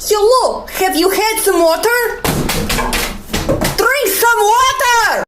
Hello, have you had some water? Drink some water!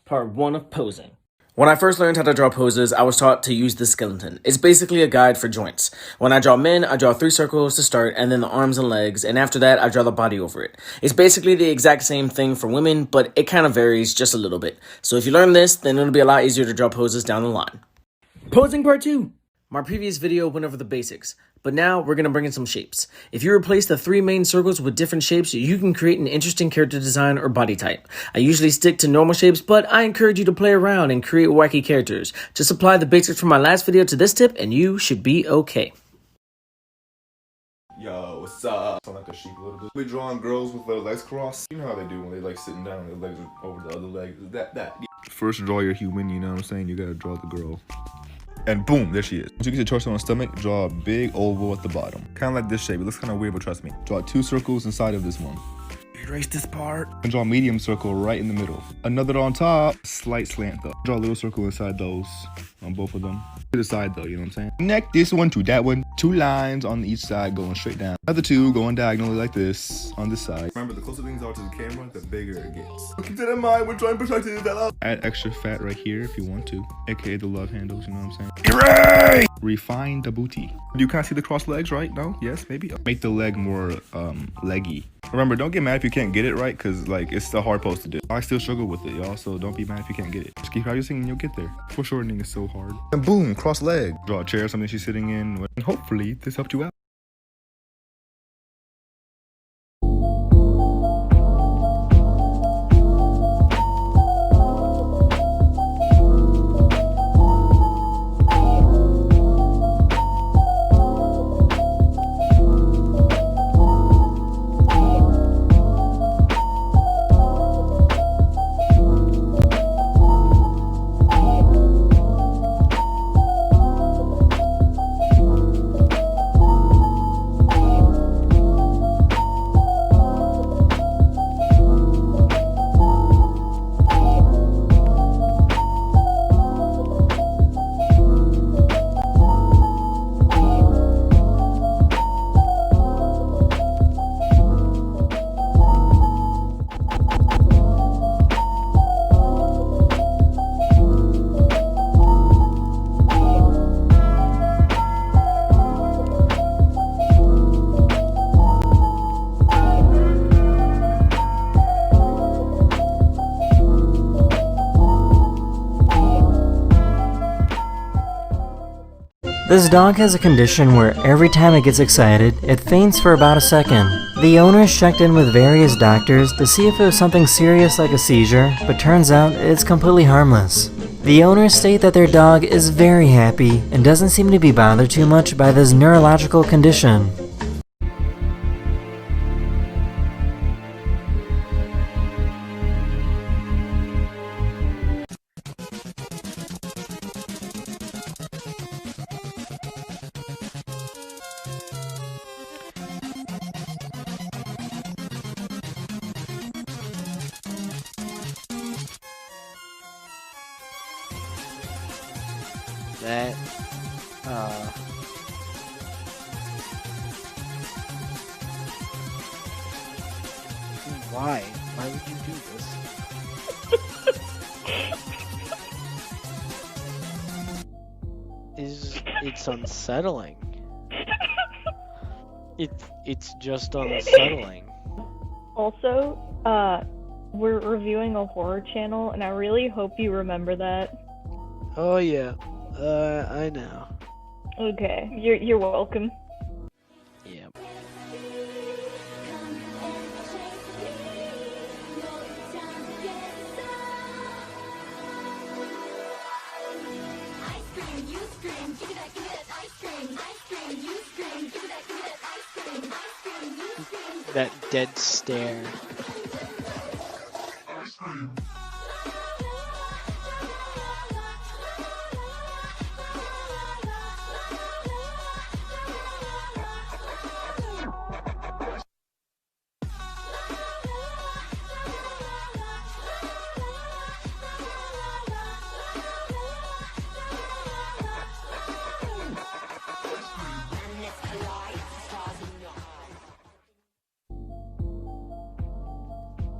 Part 1 of posing. When I first learned how to draw poses, I was taught to use the skeleton. It's basically a guide for joints. When I draw men, I draw 3 circles to start, and then the arms and legs, and after that, I draw the body over it. It's basically the exact same thing for women, but it kind of varies just a little bit. So if you learn this, then it'll be a lot easier to draw poses down the line. Posing Part 2! My previous video went over the basics, but now we're going to bring in some shapes. If you replace the 3 main circles with different shapes, you can create an interesting character design or body type. I usually stick to normal shapes, but I encourage you to play around and create wacky characters. Just apply the basics from my last video to this tip and you should be okay. Yo, what's up? Sound like a sheep a little bit. We drawing girls with their legs crossed. You know how they do when they like sitting down, their legs are over the other leg. That. First draw your human, you know what I'm saying? You gotta draw the girl. And boom, there she is. Once you get your torso on the stomach, draw a big oval at the bottom. Kind of like this shape. It looks kind of weird, but trust me. Draw 2 circles inside of this one. Erase this part. And draw a medium circle right in the middle. Another on top. Slight slant though. Draw a little circle inside those. On both of them. To the side though, you know what I'm saying? Connect this one to that one. 2 lines on each side going straight down. Another 2 going diagonally like this on this side. Remember, the closer things are to the camera, the bigger it gets. Keep that in mind. We're trying to protect it. Add extra fat right here if you want to. AKA the love handles, you know what I'm saying? Erase! Refine the booty. You kind of see the crossed legs, right? No? Yes? Maybe? Make the leg more leggy. Remember, don't get mad if you can't get it right, because like it's a hard pose to do. I still struggle with it, y'all, so don't be mad if you can't get it. Just keep practicing and you'll get there. Foreshortening is so hard. And boom, cross leg. Draw a chair, something she's sitting in, and hopefully this helped you out. This dog has a condition where every time it gets excited, it faints for about a second. The owners checked in with various doctors to see if it was something serious like a seizure, but turns out it's completely harmless. The owners state that their dog is very happy and doesn't seem to be bothered too much by this neurological condition. That, why? Why would you do this? It's unsettling. It's just unsettling. Also, we're reviewing a horror channel, and I really hope you remember that. Oh yeah, I know. Okay, you're welcome. Yeah. That dead stare.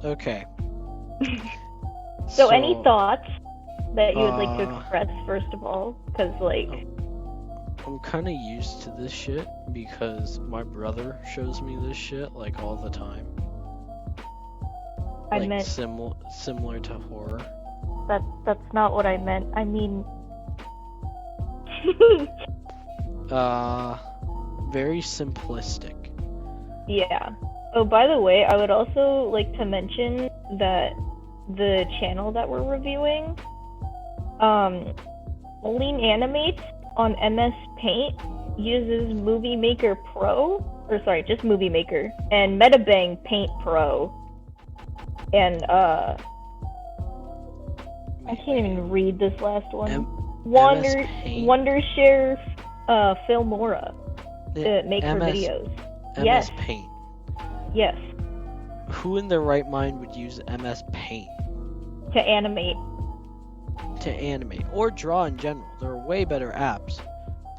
Okay. So any thoughts that you would like to express, first of all? Because, like... I'm kind of used to this shit because my brother shows me this shit, like, all the time. I like, meant... similar to horror. That's not what I meant. I mean... very simplistic. Yeah. Oh, by the way, I would also like to mention that the channel that we're reviewing, Holloween Animates on MS Paint uses Movie Maker Pro, or sorry, just Movie Maker, and Metabang Paint Pro, and I can't even read this last one. MS Paint. Wondershare Filmora. Make her MS videos. MS Yes. Paint. Yes. Who in their right mind would use MS Paint To animate. to animate or draw in general? There are way better apps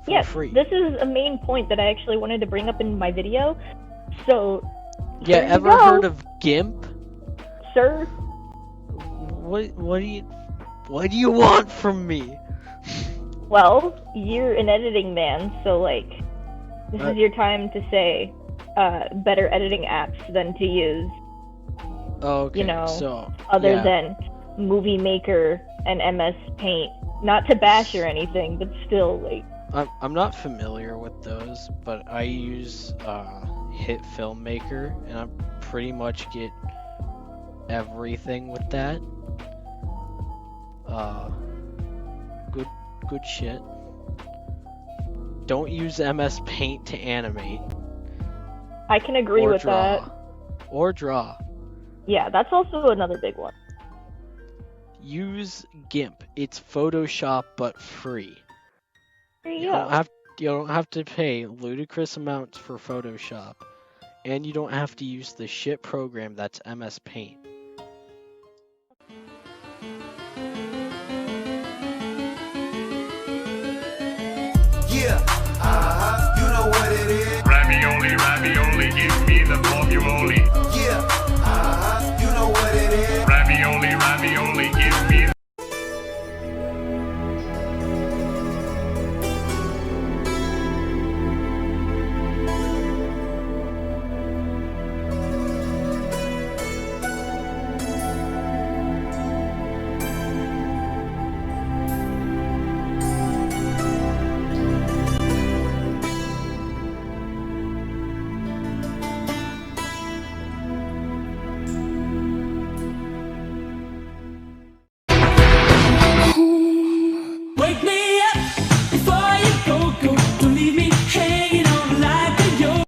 for Yes, free. this is a main point that I actually wanted to bring up in my video. So, Yeah, here you ever go, heard of GIMP? sir? What do you want from me? Well, you're an editing man, so like, this is your time to say better editing apps than to use, Okay, you know, so other yeah. than Movie Maker and MS Paint. Not to bash or anything, but still, like, I'm not familiar with those, but I use Hit Filmmaker, and I pretty much get everything with that. Good shit. Don't use MS Paint to animate I can agree or with draw. that. Or draw. Yeah, that's also another big one. Use GIMP. It's Photoshop but free. There You you go. don't have to pay ludicrous amounts for Photoshop, and you don't have to use the shit program that's MS Paint. Yeah, you know what it is. Ravioli, ravioli, give me the formuloli. Yeah, you know what it is. Ravioli, ravioli, give me the Wake me up before you go. Don't leave me hanging on like a yo.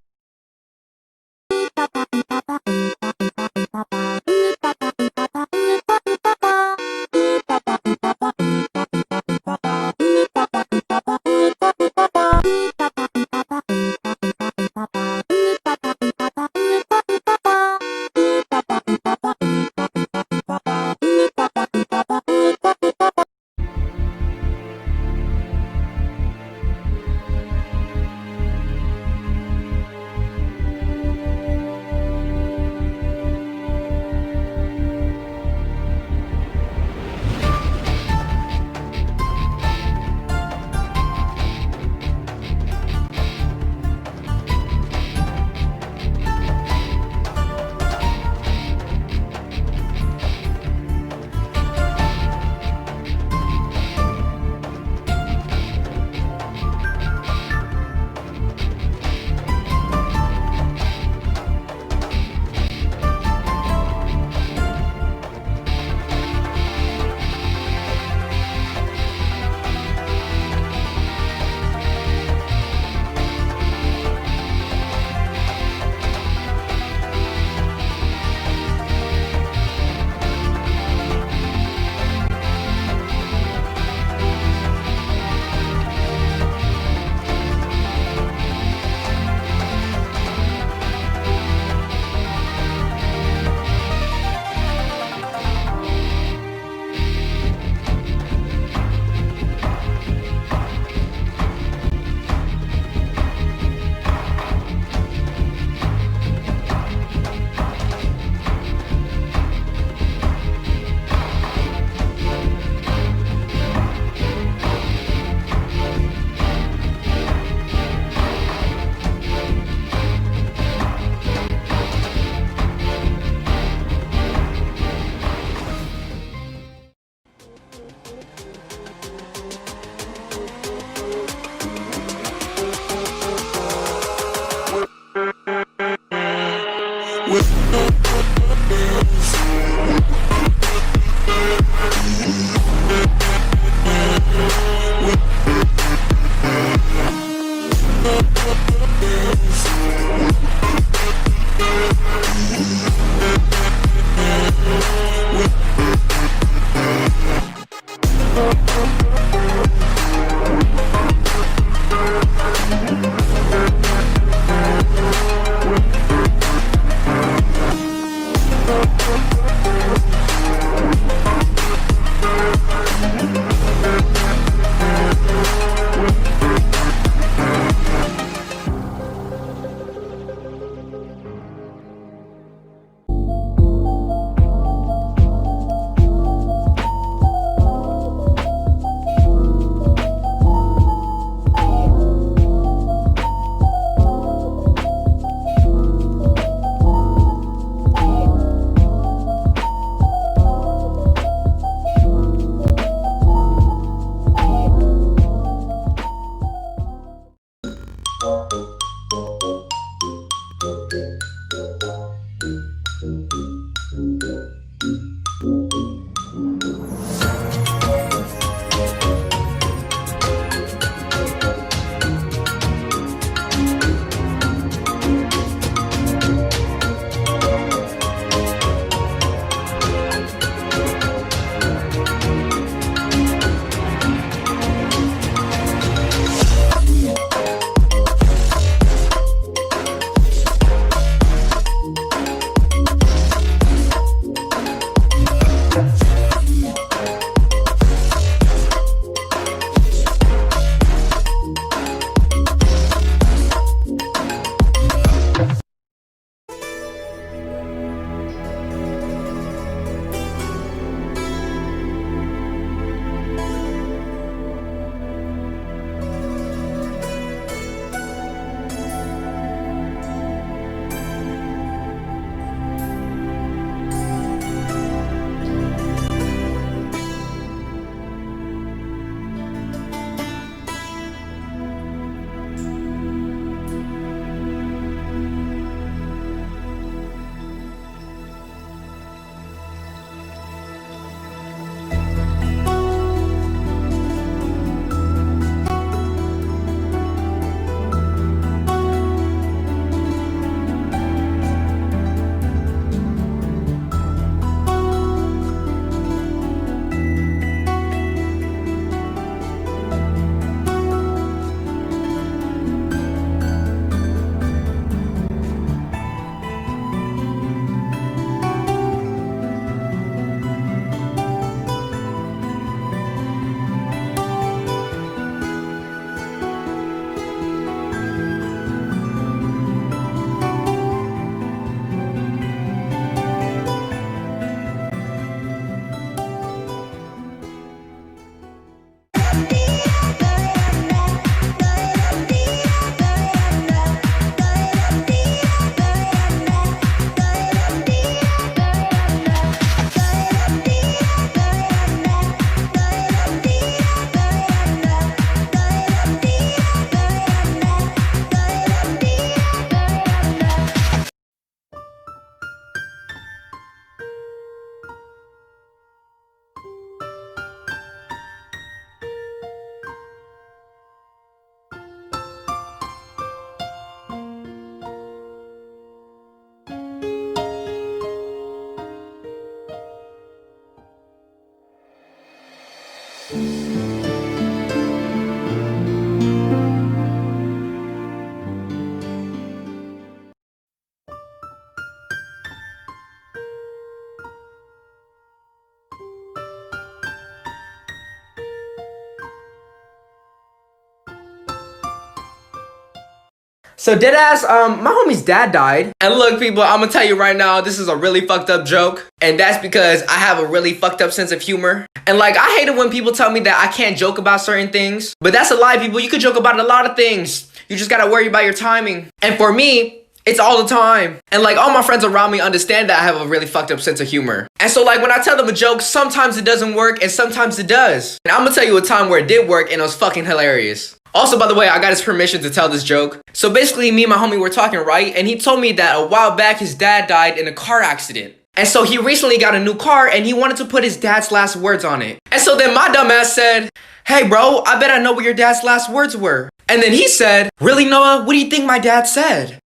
So deadass, my homie's dad died. And look, people, I'm gonna tell you right now, this is a really fucked up joke. And that's because I have a really fucked up sense of humor. And like, I hate it when people tell me that I can't joke about certain things. But that's a lie, people. You can joke about a lot of things. You just gotta worry about your timing. And for me, it's all the time. And like, all my friends around me understand that I have a really fucked up sense of humor. And so like, when I tell them a joke, sometimes it doesn't work and sometimes it does. And I'm gonna tell you a time where it did work and it was fucking hilarious. Also, by the way, I got his permission to tell this joke. So basically, me and my homie were talking, right? And he told me that a while back, his dad died in a car accident. And so he recently got a new car and he wanted to put his dad's last words on it. And so then my dumb ass said, "Hey bro, I bet I know what your dad's last words were." And then he said, "Really, Noah? What do you think my dad said?"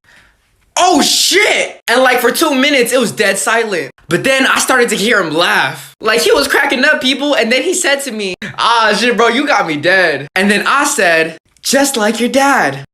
oh shit! And like for 2 minutes, it was dead silent. But then I started to hear him laugh. Like he was cracking up, people. And then he said to me, ah, shit, bro, you got me dead. And then I said, just like your dad.